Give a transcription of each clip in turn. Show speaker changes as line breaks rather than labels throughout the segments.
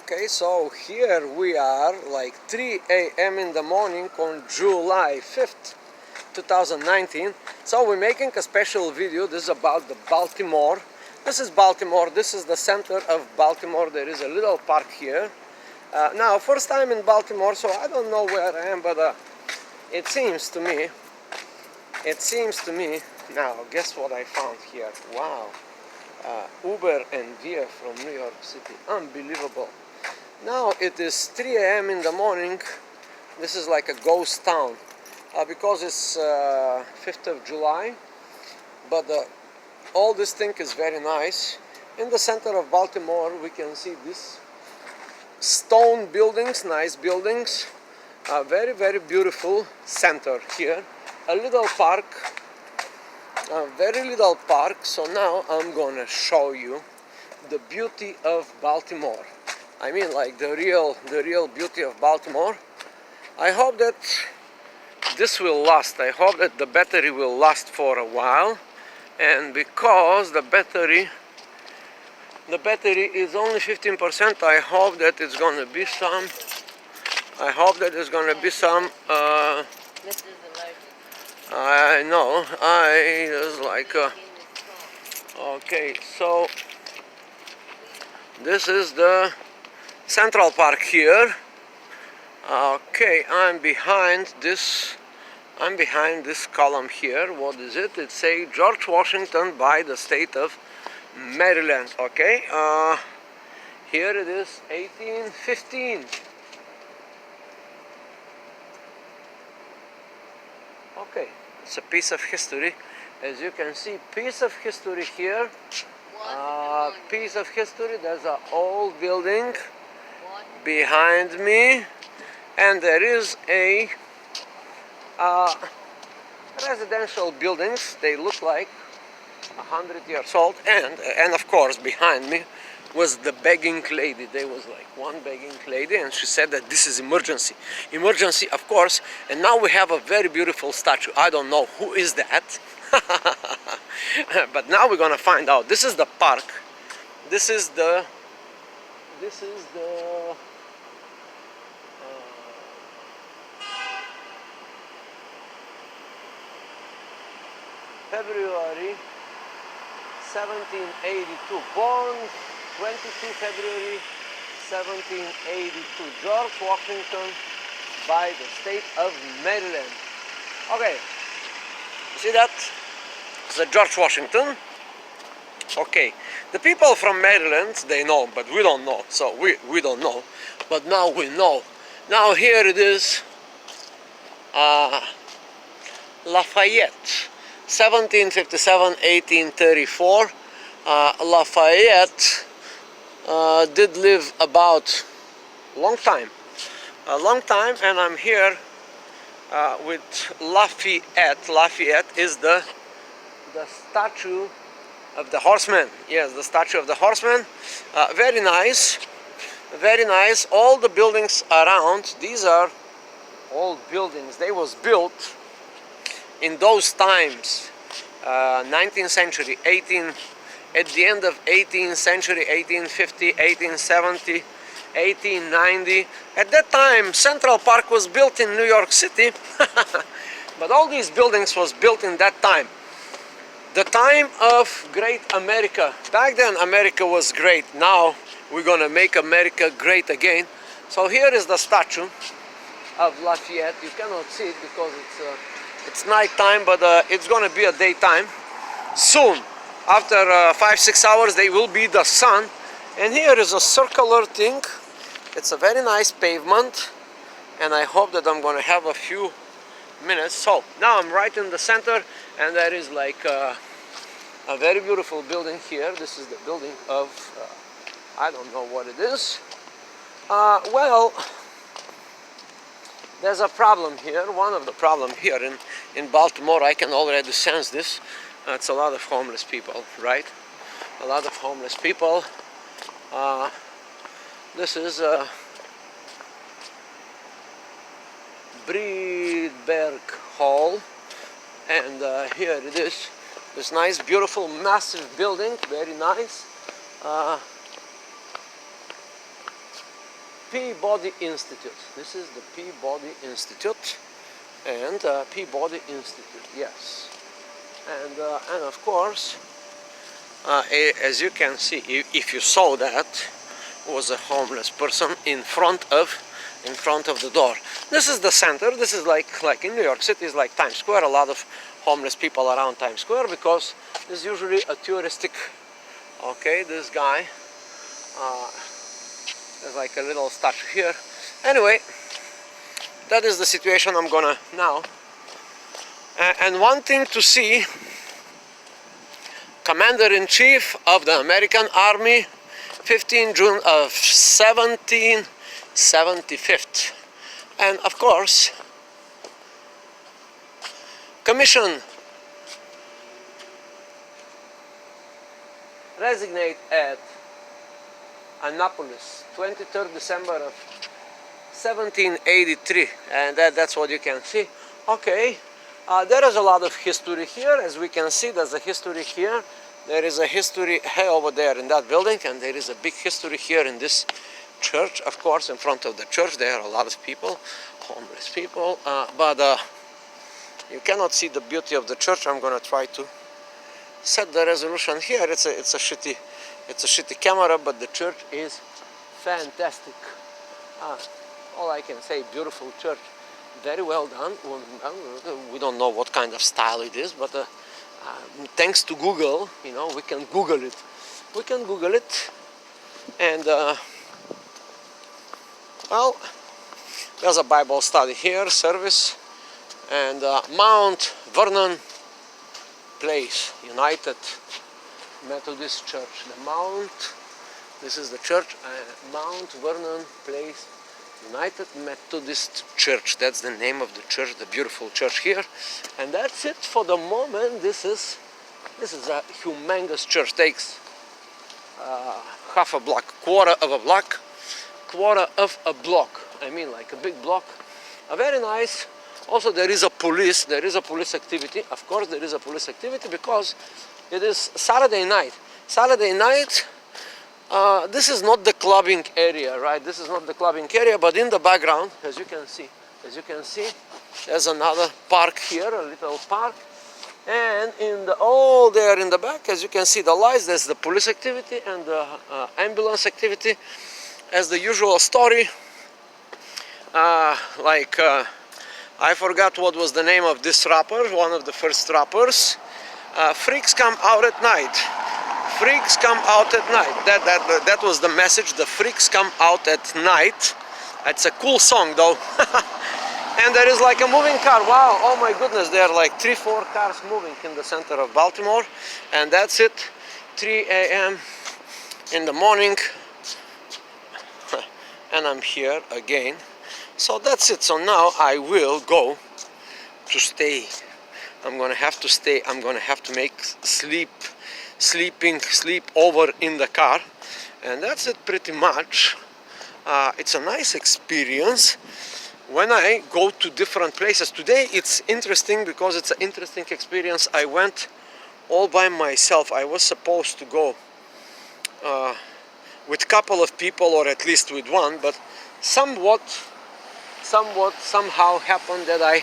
Okay, so here we are like 3 a.m. in the morning on July 5th, 2019. So we're making a special video. This is about the Baltimore. This is Baltimore. This is the center of Baltimore. There is a little park here. Now, first time in Baltimore, so I don't know where I am, but it seems to me, now guess what I found here. Wow. Uber and Via from New York City. Unbelievable. Now it is 3 a.m. in the morning. This is like a ghost town because it's 5th of July, but all this thing is very nice. In the center of Baltimore we can see these stone buildings, nice buildings, very, very beautiful center here. A little park, a very little park. So now I'm gonna show you the beauty of Baltimore. I mean, like the real beauty of Baltimore. I hope that this will last. I hope that the battery will last for a while, and because the battery is only 15%, I hope that it's gonna be some. I hope that there's gonna be some. I know. I was like, okay, so this is the Central Park here. Okay, I'm behind this column here. What is it? It's a George Washington by the state of Maryland. Okay, here it is, 1815. Okay, it's a piece of history. As you can see, piece of history here. Piece of history. There's an old building behind me, and there is a residential buildings. They look like 100 years old, and of course behind me was the begging lady. There was like one begging lady, and she said that this is emergency, of course. And now we have a very beautiful statue. I don't know who is that, but now we're gonna find out. This is the park. This is the February 1782, born 22 February 1782, George Washington by the state of Maryland. Okay, see that? It's a George Washington. Okay, the people from Maryland, they know, but we don't know. So we don't know, but now we know. Now here it is, Lafayette, 1757-1834. Lafayette did live about a long time, and I'm here with Lafayette. Lafayette is the statue of the horseman. Yes, the statue of the horseman. Very nice, very nice. All the buildings around, these are old buildings. They was built in those times, 19th century, at the end of 18th century, 1850, 1870, 1890. At that time, Central Park was built in New York City, but all these buildings was built in that time. The time of great America. Back then, America was great. Now, we're gonna make America great again. So here is the statue of Lafayette. You cannot see it because it's night time, but it's gonna be a daytime soon. After 5-6 hours, they will be the sun. And here is a circular thing. It's a very nice pavement, and I hope that I'm gonna have a few minutes. So now I'm right in the center, and there is like a very beautiful building here. This is the building of I don't know what it is. Well, there's a problem here. One of the problem here in Baltimore, I can already sense this. It's a lot of homeless people, right? A lot of homeless people. This is Breedberg Hall, and here it is. This nice, beautiful, massive building, very nice. Peabody Institute. This is the Peabody Institute, and Peabody Institute, yes. And of course, as you can see, if you saw that, was a homeless person in front of the door. This is the center. This is like in New York City, is like Times Square. A lot of homeless people around Times Square because there's usually a touristic. Okay, this guy. There's like a little statue here. Anyway, that is the situation I'm gonna now. And one thing to see, Commander-in-Chief of the American Army, 15 June of 1775. And of course, Commission resignate at Annapolis, 23rd December of 1783, and that's what you can see. Okay, there is a lot of history here. As we can see, there's a history here. There is a history over there in that building, and there is a big history here in this church. Of course, in front of the church there are a lot of people, homeless people, but you cannot see the beauty of the church. I'm gonna try to set the resolution here. It's a shitty camera, but the church is fantastic. All I can say, beautiful church, very well done. We don't know what kind of style it is, but thanks to Google, you know, we can Google it. We can Google it, and well, there's a Bible study here, service, and Mount Vernon Place, United Methodist Church. The Mount, this is the church, Mount Vernon Place, United Methodist Church. That's the name of the church, the beautiful church here. And that's it for the moment. This is a humongous church. Takes half a block, quarter of a block. I mean, like a big block. Very nice. Also, there is a police activity. Of course, there is a police activity because it is Saturday night. Saturday night. This is not the clubbing area, right? This is not the clubbing area, but in the background, as you can see, there's another park here, a little park, and all there in the back, as you can see, the lights. There's the police activity and the ambulance activity, as the usual story. I forgot what was the name of this rapper, one of the first rappers. Freaks come out at night. Freaks come out at night. That was the message. The freaks come out at night. It's a cool song though. And there is like a moving car. Wow, oh my goodness, there are like 3-4 cars moving in the center of Baltimore. And that's it, 3 a.m. in the morning. And I'm here again. So that's it. So now I will go to stay. I'm gonna have to stay. I'm gonna have to make sleep over in the car, and that's it pretty much. It's a nice experience when I go to different places. Today it's interesting because it's an interesting experience. I went all by myself. I was supposed to go with a couple of people, or at least with one, but somehow happened that I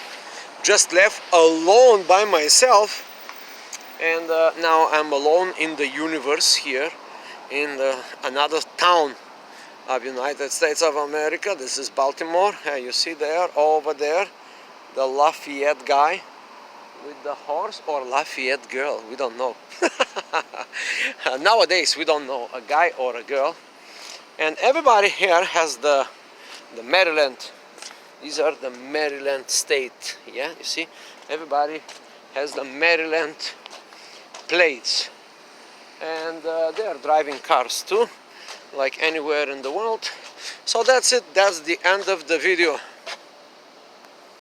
just left alone by myself. And now I'm alone in the universe here in another town of United States of America. This is Baltimore. You see there, over there, the Lafayette guy with the horse, or Lafayette girl, we don't know. Nowadays we don't know, a guy or a girl. And everybody here has the Maryland. These are the Maryland state. Yeah, you see, everybody has the Maryland plates, and they are driving cars too, like anywhere in the world. So that's it. That's the end of the video.